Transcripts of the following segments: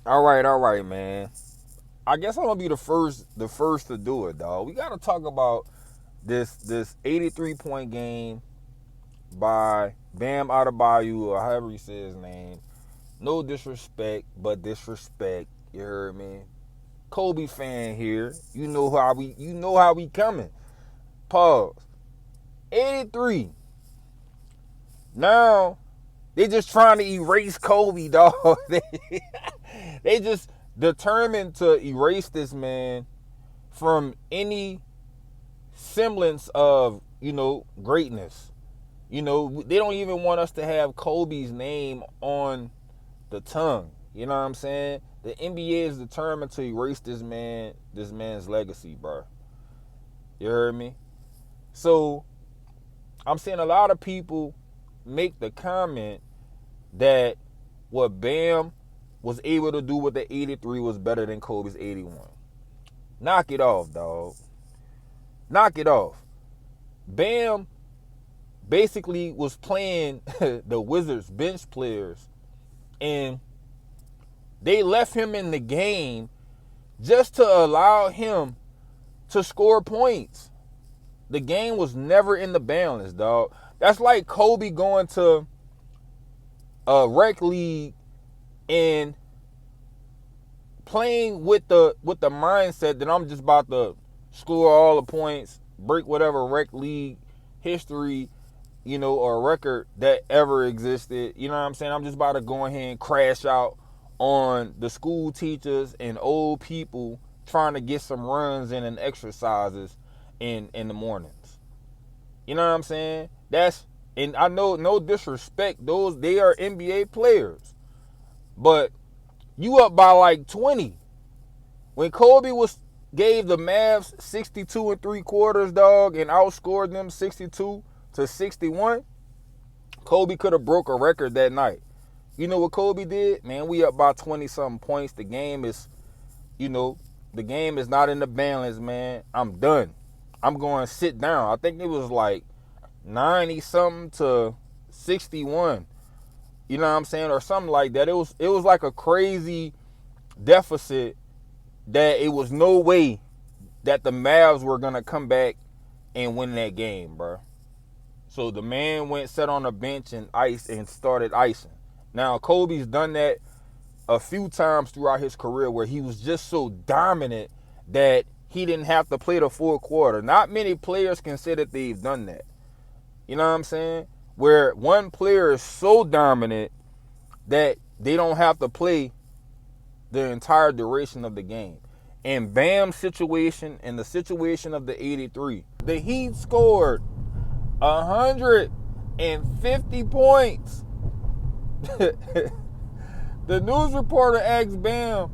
All right, man. I guess I'm gonna be the first to do it, dog. We gotta talk about this 83-point game by Bam Adebayo, or however he says his name. No disrespect, but disrespect. You heard me? Kobe fan here. You know how we coming. Pause. 83. Now they just trying to erase Kobe, dog. They just determined to erase this man from any semblance of, greatness. They don't even want us to have Kobe's name on the tongue. You know what I'm saying? The NBA is determined to erase this man's legacy, bro. You heard me? So I'm seeing a lot of people make the comment that what Bam was able to do with the 83 was better than Kobe's 81. Knock it off, dog. Knock it off. Bam basically was playing the Wizards bench players, and they left him in the game just to allow him to score points. The game was never in the balance, dog. That's like Kobe going to a rec league and playing with the mindset that I'm just about to score all the points, break whatever rec league history, or record that ever existed. You know what I'm saying? I'm just about to go ahead and crash out on the school teachers and old people trying to get some runs in and exercises in the mornings. You know what I'm saying? And I know, no disrespect, they are NBA players. But you up by like 20. When Kobe gave the Mavs 62 and 3/4, dog, and outscored them 62-61, Kobe could have broke a record that night. You know what Kobe did? Man, we up by 20-something points. The game is not in the balance, man. I'm done. I'm going to sit down. I think it was like 90-something to 61. You know what I'm saying? Or something like that. It was like a crazy deficit that it was no way that the Mavs were going to come back and win that game, bro. So the man sat on the bench and started icing. Now, Kobe's done that a few times throughout his career where he was just so dominant that he didn't have to play the full quarter. Not many players can say that they've done that. You know what I'm saying? Where one player is so dominant that they don't have to play the entire duration of the game. And Bam's situation and the situation of the 83, the Heat scored 150 points. The news reporter asked Bam,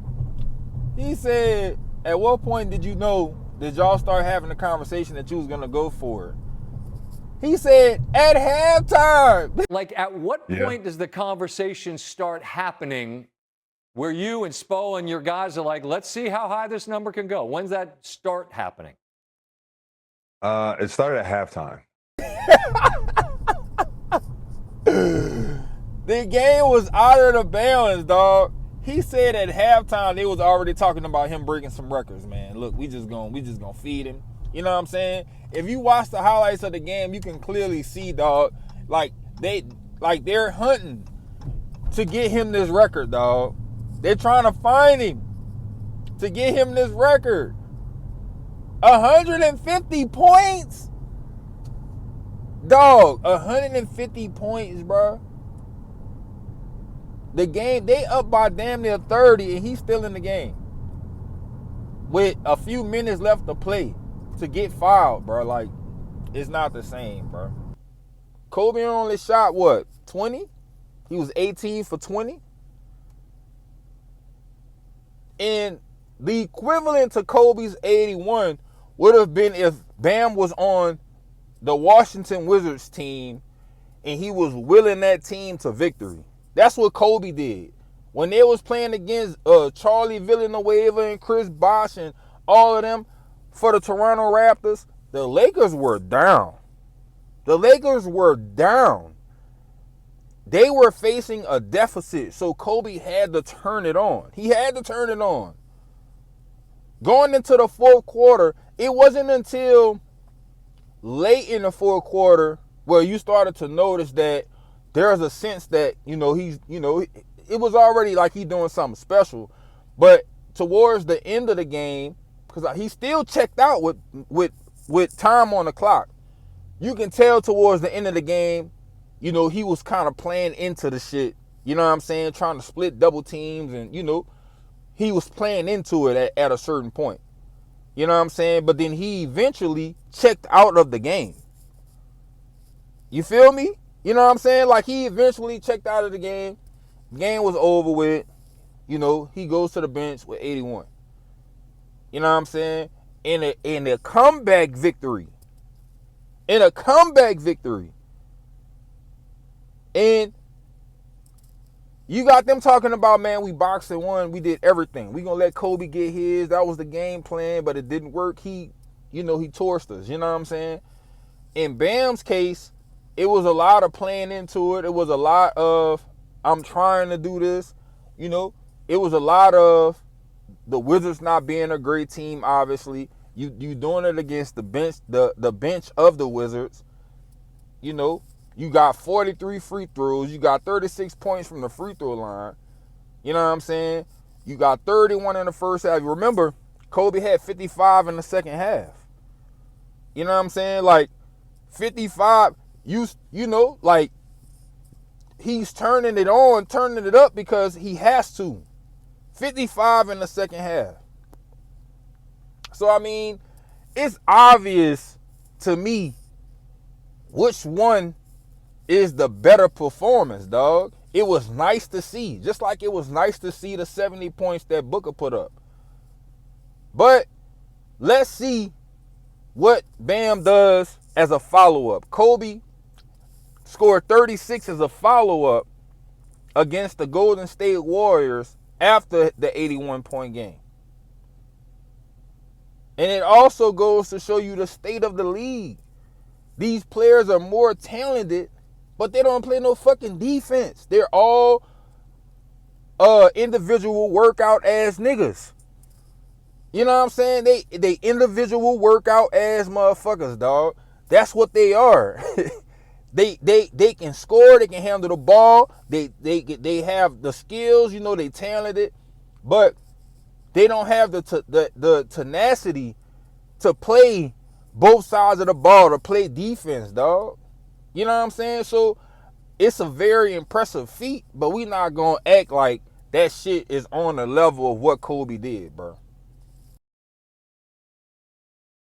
he said, at what point did y'all start having a conversation that you was going to go for it? He said, at halftime. Like, at what point does the conversation start happening where you and Spo and your guys are like, let's see how high this number can go? When's that start happening? It started at halftime. The game was out of the balance, dog. He said at halftime they was already talking about him breaking some records, man. Look, we just gonna feed him. You know what I'm saying? If you watch the highlights of the game, you can clearly see, dog, they're hunting to get him this record, dog. They're trying to find him to get him this record. 150 points? Dog, 150 points, bro. The game, they up by damn near 30, and he's still in the game with a few minutes left to play to get fouled, bro. Like, it's not the same, bro. Kobe only shot, 20? He was 18 for 20. And the equivalent to Kobe's 81 would have been if Bam was on the Washington Wizards team and he was willing that team to victory. That's what Kobe did. When they was playing against Charlie Villanueva and Chris Bosh and all of them for the Toronto Raptors, the Lakers were down. The Lakers were down. they were facing a deficit, so Kobe had to turn it on. He had to turn it on. Going into the fourth quarter, it wasn't until late in the fourth quarter where you started to notice that there's a sense that, it was already like he's doing something special. But towards the end of the game, because he still checked out with time on the clock, you can tell towards the end of the game, he was kind of playing into the shit. You know what I'm saying? Trying to split double teams and, he was playing into it at a certain point. You know what I'm saying? But then he eventually checked out of the game. You feel me? You know what I'm saying? Like, he eventually checked out of the game. Game was over with. He goes to the bench with 81. You know what I'm saying? In a comeback victory. In a comeback victory. And you got them talking about, man, we boxed and won. We did everything. We gonna let Kobe get his. That was the game plan, but it didn't work. He torched us. You know what I'm saying? In Bam's case, it was a lot of playing into it. It was a lot of, I'm trying to do this. It was a lot of the Wizards not being a great team, obviously. You doing it against the bench, the bench of the Wizards. You got 43 free throws. You got 36 points from the free throw line. You know what I'm saying? You got 31 in the first half. Remember, Kobe had 55 in the second half. You know what I'm saying? Like, 55, like, he's turning it on, turning it up because he has to. 55 in the second half. So, I mean, it's obvious to me which one is the better performance, dog. It was nice to see. Just like it was nice to see the 70 points that Booker put up. But let's see what Bam does as a follow-up. Kobe scored 36 as a follow-up against the Golden State Warriors after the 81-point game. And it also goes to show you the state of the league. These players are more talented, but they don't play no fucking defense. They're all individual workout ass niggas. You know what I'm saying? They individual workout ass motherfuckers, dog. That's what they are. They can score, they can handle the ball, they have the skills, they talented, but they don't have the tenacity to play both sides of the ball, to play defense, dog. You know what I'm saying? So it's a very impressive feat, but we not gonna act like that shit is on the level of what Kobe did, bro.